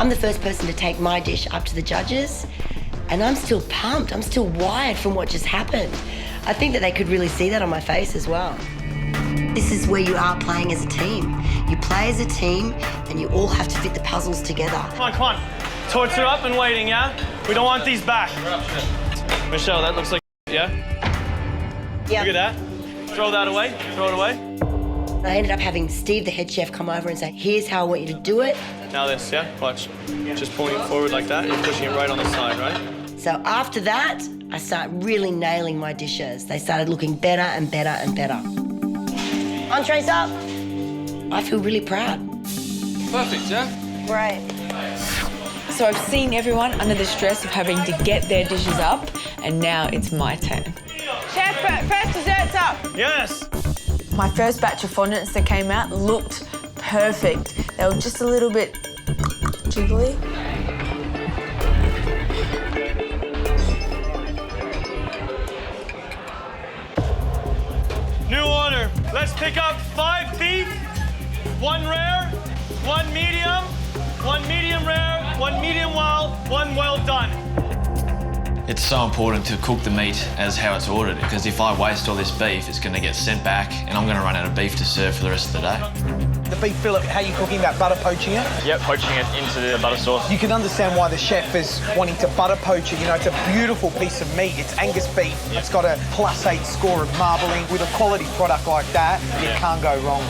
I'm the first person to take my dish up to the judges, and I'm still pumped. I'm still wired from what just happened. I think that they could really see that on my face as well. This is where you are playing as a team. You play as a team, and you all have to fit the puzzles together. Come on, come on. Torts are up and waiting, yeah? We don't want these back. Michelle, that looks like yeah? Yeah. Look at that. Throw that away. Throw it away. I ended up having Steve, the head chef, come over and say, here's how I want you to do it. Now this, yeah? Watch. Just pulling it forward like that, and you're pushing it right on the side, right? So after that, I start really nailing my dishes. They started looking better and better and better. Entrees up. I feel really proud. Perfect, yeah? Right. So I've seen everyone under the stress of having to get their dishes up, and now it's my turn. Chef, first dessert's up. Yes. My first batch of fondants that came out looked perfect. They were just a little bit jiggly. New order. Let's pick up 5 beef, 1 rare, 1 medium, 1 medium rare, 1 medium well, 1 well done. It's so important to cook the meat as how it's ordered, because if I waste all this beef, it's going to get sent back and I'm going to run out of beef to serve for the rest of the day. The beef fillet, how are you cooking that? Butter poaching it? Yep, poaching it into the butter sauce. You can understand why the chef is wanting to butter poach it. You know, it's a beautiful piece of meat. It's Angus beef. It's got a +8 score of marbling. With a quality product like that, you can't go wrong.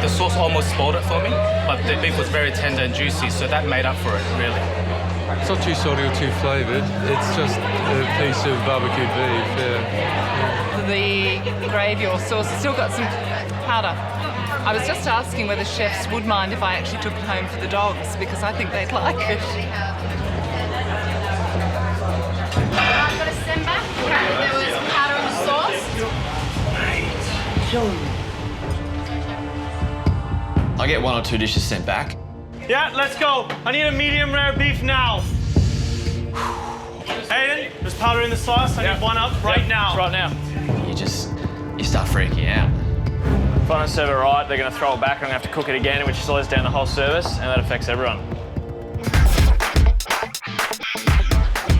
The sauce almost spoiled it for me, but the beef was very tender and juicy, so that made up for it, really. It's not too salty or too flavoured. It's just a piece of barbecued beef, yeah. The gravy or sauce has still got some powder. I was just asking whether chefs would mind if I actually took it home for the dogs, because I think they'd like it. I've got to send back. There was powder in the sauce. I get 1 or 2 dishes sent back. Yeah, let's go. I need a medium rare beef now. Aiden, there's powder in the sauce. I need 1 up right now. Right now. You start freaking out. If I don't serve it right, they're going to throw it back. I'm going to have to cook it again, which slows down the whole service, and that affects everyone.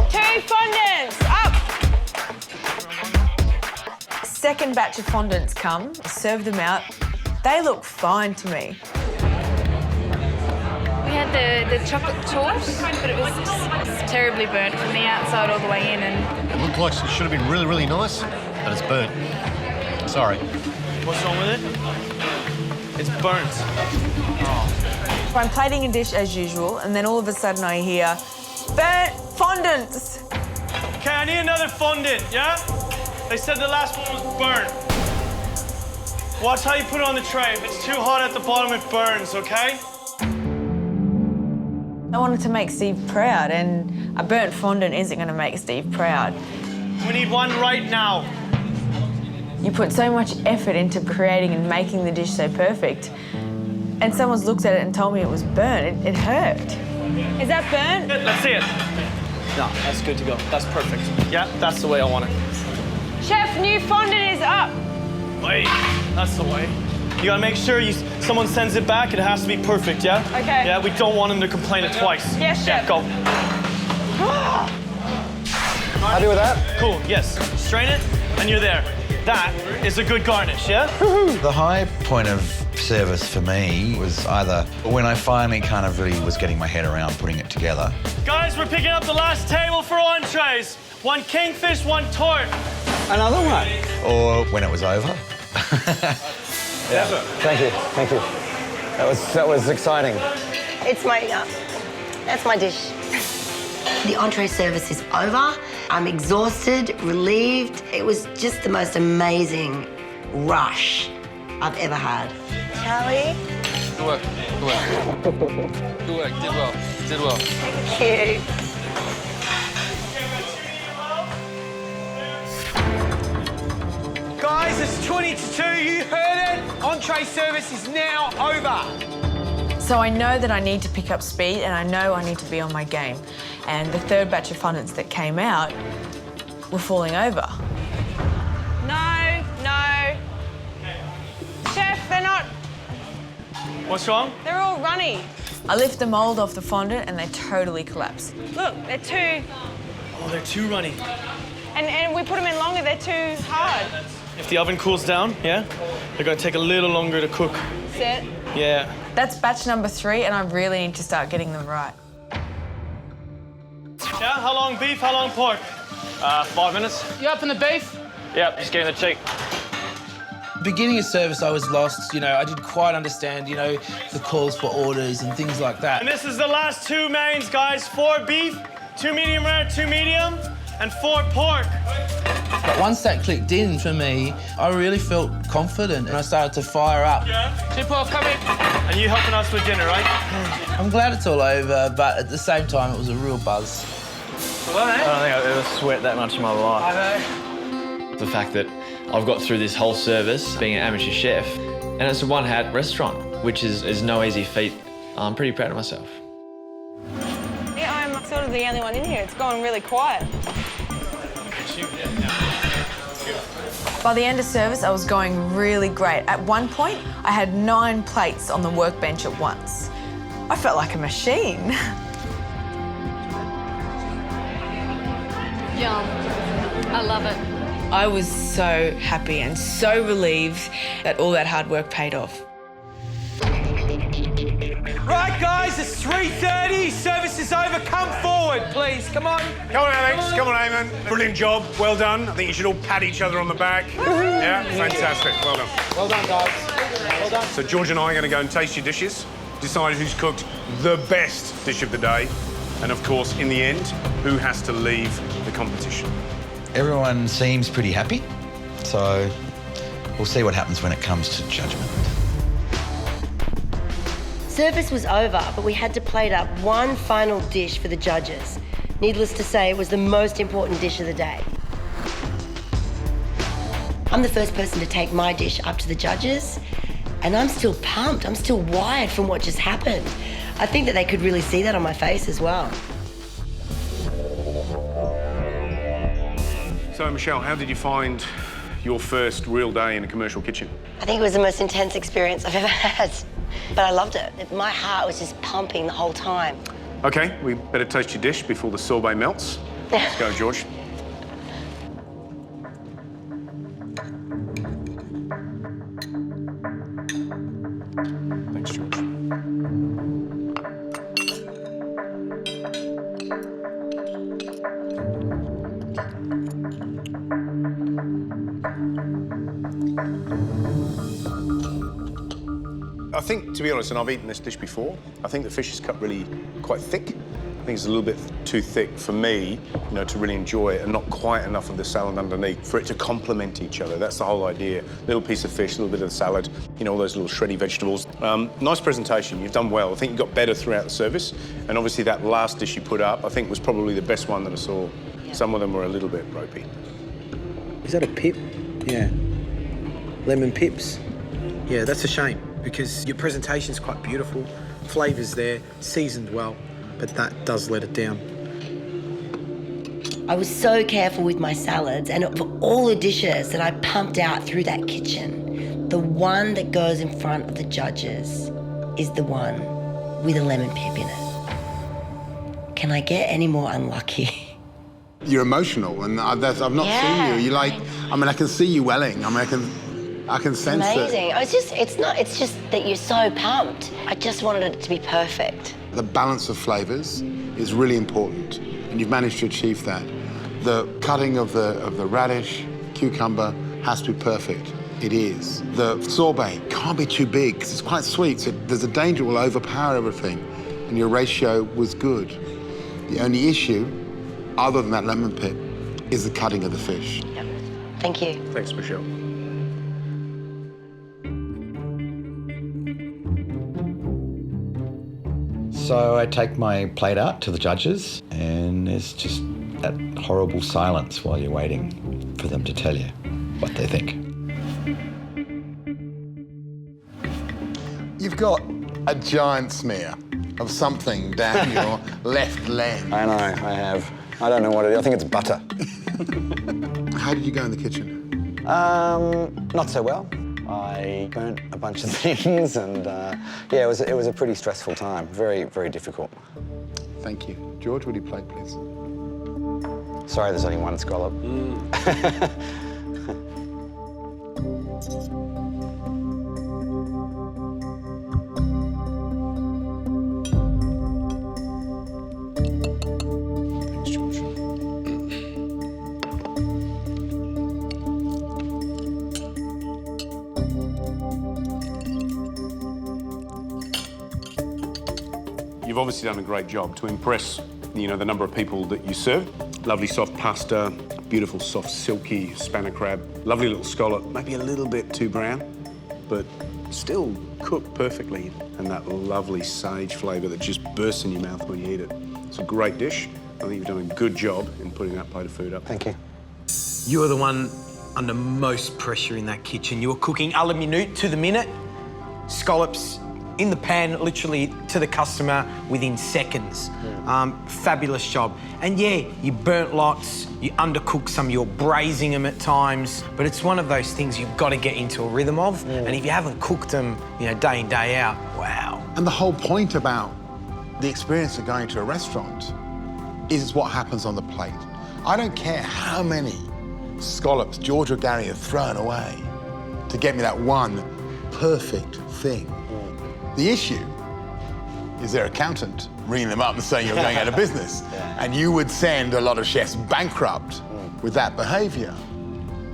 2 fondants, up! Second batch of fondants come, serve them out. They look fine to me. We had the chocolate torte, but it was just terribly burnt from the outside all the way in. And it looked like it should have been really, really nice, but it's burnt. Sorry. What's wrong with it? It's burnt. Oh. I'm plating a dish as usual, and then all of a sudden I hear, burnt fondants. Okay, I need another fondant, yeah? They said the last one was burnt. Watch how you put it on the tray. If it's too hot at the bottom, it burns, okay? I wanted to make Steve proud, and a burnt fondant isn't going to make Steve proud. We need 1 right now. You put so much effort into creating and making the dish so perfect, and someone's looked at it and told me it was burnt. It hurt. Is that burnt? Let's see it. No, that's good to go. That's perfect. Yeah, that's the way I want it. Chef, new fondant is up. Wait, that's the way. You gotta make sure someone sends it back, it has to be perfect, yeah? Okay. Yeah, we don't want them to complain it twice. Yes, yeah, chef. go. Happy with that? Cool, yes. Strain it, and you're there. That is a good garnish, yeah? The high point of service for me was either when I finally kind of really was getting my head around putting it together. Guys, we're picking up the last table for entrees. 1 kingfish, 1 torte. Another one? Or when it was over. Yeah. Thank you, thank you. That was exciting. It's that's my dish. The entree service is over. I'm exhausted, relieved. It was just the most amazing rush I've ever had. Charlie? Good work, good work. Good work, did well, did well. Thank you. Guys, it's 20 to 2. You heard it. Entree service is now over. So I know that I need to pick up speed, and I know I need to be on my game. And the third batch of fondants that came out were falling over. What's wrong? They're all runny. I lift the mould off the fondant and they totally collapse. Look, they're too... Oh, they're too runny. And we put them in longer, they're too hard. If the oven cools down, yeah, they're gonna take a little longer to cook. Set. Yeah. That's batch number 3 and I really need to start getting them right. Yeah, how long beef, how long pork? 5 minutes. You up in the beef? Yep, just getting the cheek. Beginning of service, I was lost. You know, I didn't quite understand, you know, the calls for orders and things like that. And this is the last 2 mains, guys. 4 beef, 2 medium rare, 2 medium, and 4 pork. But once that clicked in for me, I really felt confident and I started to fire up. Yeah. 2 pork, come in. And you helping us with dinner, right? I'm glad it's all over, but at the same time, it was a real buzz. Well, I don't think I've ever sweat that much in my life. I know. The fact that I've got through this whole service being an amateur chef, and it's a one-hat restaurant, which is no easy feat. I'm pretty proud of myself. Yeah, I'm sort of the only one in here. It's gone really quiet. By the end of service, I was going really great. At one point, I had 9 plates on the workbench at once. I felt like a machine. Yum. I love it. I was so happy and so relieved that all that hard work paid off. Right, guys, it's 3:30. Service is over. Come forward, please. Come on. Come on, Alex. Come on, Eamon. Brilliant job. Well done. I think you should all pat each other on the back. Yeah, fantastic. Well done. Well done, guys. Well done. So George and I are going to go and taste your dishes, decide who's cooked the best dish of the day, and of course, in the end, who has to leave the competition. Everyone seems pretty happy, so we'll see what happens when it comes to judgment. Service was over, but we had to plate up one final dish for the judges. Needless to say, it was the most important dish of the day. I'm the first person to take my dish up to the judges, and I'm still pumped. I'm still wired from what just happened. I think that they could really see that on my face as well. So, Michelle, how did you find your first real day in a commercial kitchen? I think it was the most intense experience I've ever had, but I loved it. My heart was just pumping the whole time. OK, we better taste your dish before the sorbet melts. Let's go, George. Thanks, George. I think, to be honest, and I've eaten this dish before, I think the fish is cut really quite thick. I think it's a little bit too thick for me, you know, to really enjoy it, and not quite enough of the salad underneath for it to complement each other. That's the whole idea. Little piece of fish, a little bit of the salad, you know, all those little shreddy vegetables. Nice presentation. You've done well. I think you got better throughout the service, and obviously that last dish you put up, I think was probably the best one that I saw. Yeah. Some of them were a little bit ropey. Is that a pip? Yeah. Lemon pips? Yeah, that's a shame, because your presentation's quite beautiful, flavour's there, seasoned well, but that does let it down. I was so careful with my salads, and for all the dishes that I pumped out through that kitchen, the one that goes in front of the judges is the one with a lemon pip in it. Can I get any more unlucky? You're emotional, and I've not seen you. You like, I mean, I can see you welling. I mean, I can sense it. Amazing. It's just that you're so pumped. I just wanted it to be perfect. The balance of flavours is really important, and you've managed to achieve that. The cutting of the radish, cucumber has to be perfect. It is. The sorbet can't be too big because it's quite sweet, so there's a danger it will overpower everything, and your ratio was good. The only issue, other than that lemon pip, is the cutting of the fish. Yep. Thank you. Thanks, Michelle. So I take my plate out to the judges, and there's just that horrible silence while you're waiting for them to tell you what they think. You've got a giant smear of something down your left leg. I know, I have. I don't know what it is. I think it's butter. How did you go in the kitchen? Not so well. I burnt a bunch of things, and yeah, it was a pretty stressful time. Very, very difficult. Thank you. George, would you plate, please? Sorry, there's only one scallop. Thanks, George. You've obviously done a great job to impress, you know, the number of people that you served. Lovely soft pasta, beautiful soft silky spanner crab, lovely little scallop, maybe a little bit too brown, but still cooked perfectly, and that lovely sage flavour that just bursts in your mouth when you eat it. It's a great dish. I think you've done a good job in putting that plate of food up. Thank you. You were the one under most pressure in that kitchen. You were cooking a la minute, to the minute, scallops in the pan, literally to the customer within seconds. Fabulous job. And yeah, you burnt lots, you undercooked some, you're braising them at times, but it's one of those things you've got to get into a rhythm of. And if you haven't cooked them, you know, day in, day out, wow. And the whole point about the experience of going to a restaurant is what happens on the plate. I don't care how many scallops George or Gary have thrown away to get me that one perfect thing. The issue is their accountant ringing them up and saying you're going out of business. And you would send a lot of chefs bankrupt with that behaviour.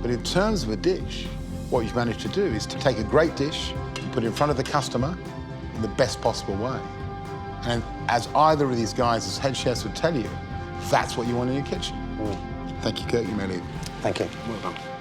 But in terms of a dish, what you've managed to do is to take a great dish and put it in front of the customer in the best possible way. And as either of these guys as head chefs would tell you, that's what you want in your kitchen. Thank you, Kurt. You made it. Thank you. Well done.